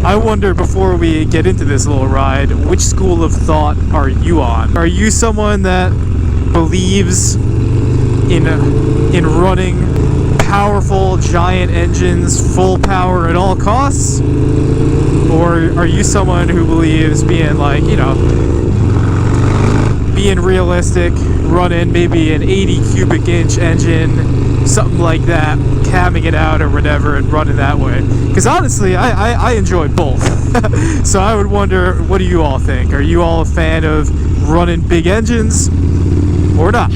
I wonder, before we get into this little ride, which school of thought are you on? Are you someone that believes in running powerful giant engines full power at all costs? Or are you someone who believes being like, you know, being realistic, running maybe an 80 cubic inch engine, something like that, camming it out or whatever and running that way? Because honestly, I enjoy both. So I would wonder, what do you all think? Are you all a fan of running big engines or not?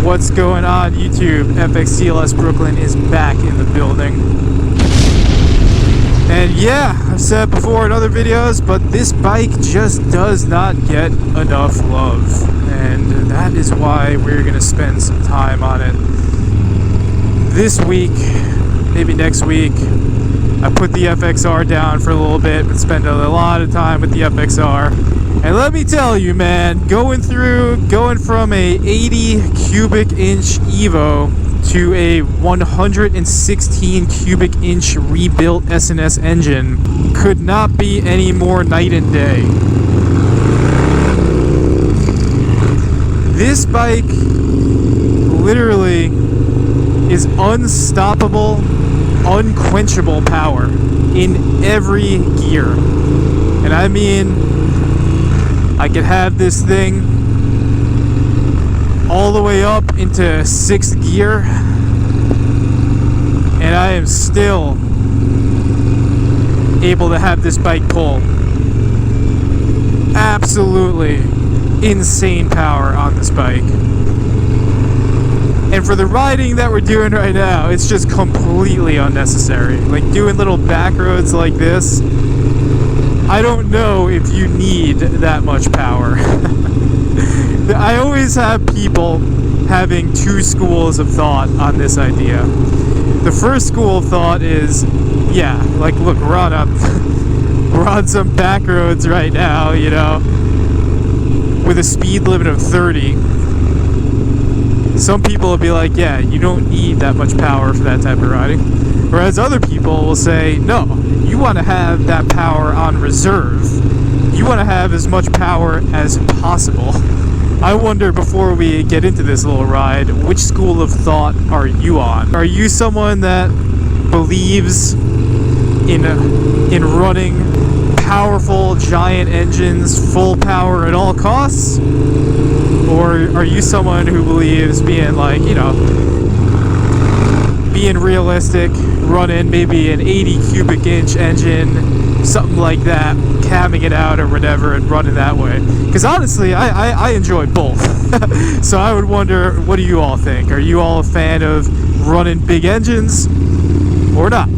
What's going on, YouTube? FXCLS Brooklyn is back in the building. And yeah, I've said before in other videos, but this bike just does not get enough love. And that is why we're going to spend some time on it this week, maybe next week. I put the FXR down for a little bit, but spent a lot of time with the FXR. And let me tell you, man, going from a 80 cubic inch Evo to a 116 cubic inch rebuilt SNS engine could not be any more night and day. This bike literally is unstoppable, unquenchable power in every gear. And I mean, I could have this thing all the way up into 6th gear, and I am still able to have this bike pull absolutely insane power on this bike. And for the riding that we're doing right now, it's just completely unnecessary. Like doing little back roads like this, I don't know if you need that much power. I always have people having two schools of thought on this idea. The first school of thought is, yeah, like look, we're on some back roads right now, you know, with a speed limit of 30. Some people will be like, yeah, you don't need that much power for that type of riding. Whereas other people will say, no, you want to have that power on reserve. You want to have as much power as possible. I wonder, before we get into this little ride, which school of thought are you on? Are you someone that believes in running powerful giant engines full power at all costs? Or are you someone who believes being like, you know, being realistic, running maybe an 80 cubic inch engine, something like that, camming it out or whatever and running that way? Because honestly, I enjoy both. So I would wonder, what do you all think? Are you all a fan of running big engines or not?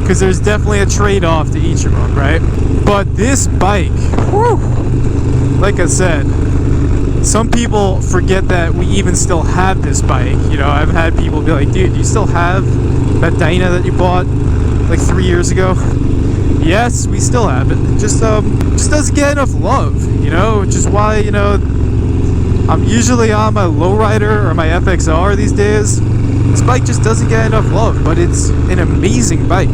Because there's definitely a trade-off to each of them, right? But this bike, whew, like I said, some people forget that we even still have this bike. You know, I've had people be like, dude, you still have that Dyna that you bought like 3 years ago? Yes, we still have it. Just doesn't get enough love, you know, which is why, you know, I'm usually on my lowrider or my FXR these days. This bike just doesn't get enough love, but it's an amazing bike.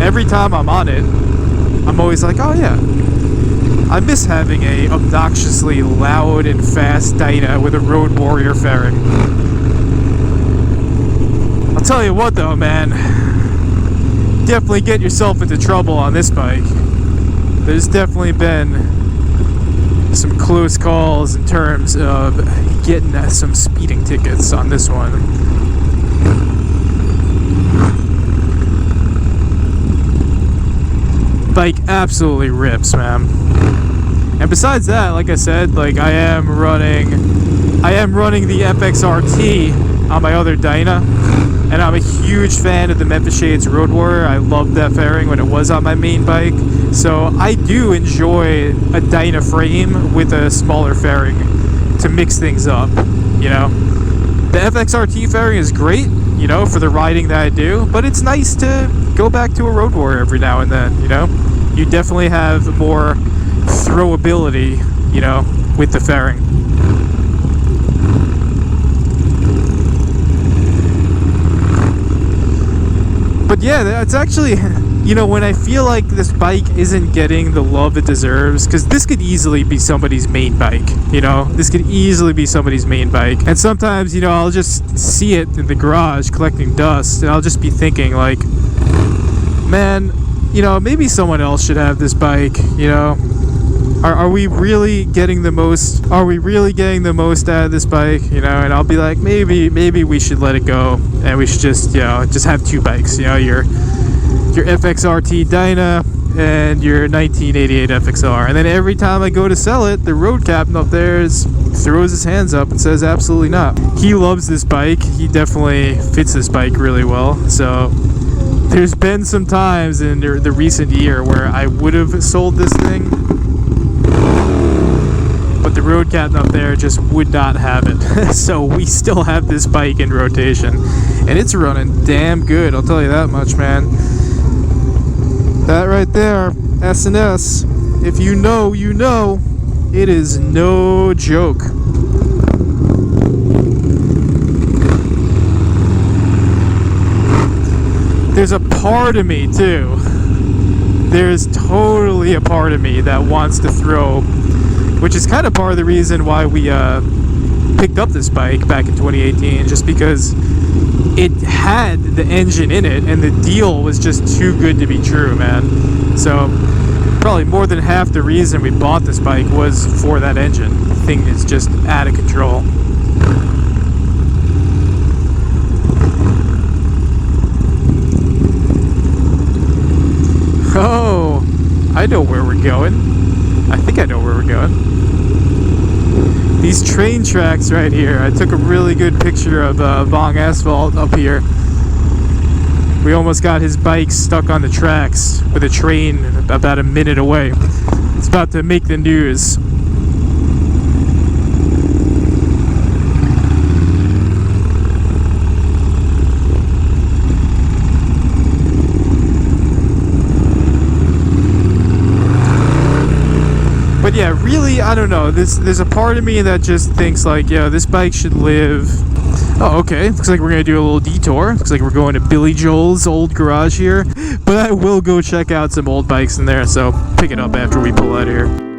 Every time I'm on it, I'm always like, oh yeah, I miss having a obnoxiously loud and fast Dyna with a Road Warrior fairing. I'll tell you what though, man, definitely get yourself into trouble on this bike. There's definitely been some close calls in terms of getting some speeding tickets on this one. Bike absolutely rips, man. And besides that, like I said, like I am running the FXRT on my other Dyna, and I'm a huge fan of the Memphis Shades Road Warrior. I loved that fairing when it was on my main bike, so I do enjoy a Dyna frame with a smaller fairing to mix things up. you know. The FXRT fairing is great, you know, for the riding that I do, but it's nice to go back to a Road Warrior every now and then, you know. You definitely have more throwability, you know, with the fairing. But yeah, it's actually, you know, when I feel like this bike isn't getting the love it deserves, because this could easily be somebody's main bike, you know, this could easily be somebody's main bike. And sometimes, you know, I'll just see it in the garage collecting dust, and I'll just be thinking like, man, you know, maybe someone else should have this bike, you know. Are we really getting the most? Are we really getting the most out of this bike? You know, and I'll be like, maybe we should let it go, and we should just, you know, just have two bikes. You know, your FXRT Dyna and your 1988 FXR. And then every time I go to sell it, the road captain up there throws his hands up and says, absolutely not. He loves this bike. He definitely fits this bike really well. So there's been some times in the recent year where I would have sold this thing, but the road captain up there just would not have it. So we still have this bike in rotation, and it's running damn good, I'll tell you that much, man. That right there, S&S, if you know, you know, it is no joke. There's a part of me too, there's totally a part of me that wants to throw, which is kind of part of the reason why we picked up this bike back in 2018, just because it had the engine in it and the deal was just too good to be true, man. So probably more than half the reason we bought this bike was for that engine. The thing is just out of control. Oh, I know where we're going. I think I know where we're going. These train tracks right here. I took a really good picture of Vong Asphalt up here. We almost got his bike stuck on the tracks with a train about a minute away. It's about to make the news. But yeah, really, I don't know. There's a part of me that just thinks like, yeah, this bike should live. Oh, okay. Looks like we're gonna do a little detour. Looks like we're going to Billy Joel's old garage here. But I will go check out some old bikes in there, so pick it up after we pull out of here.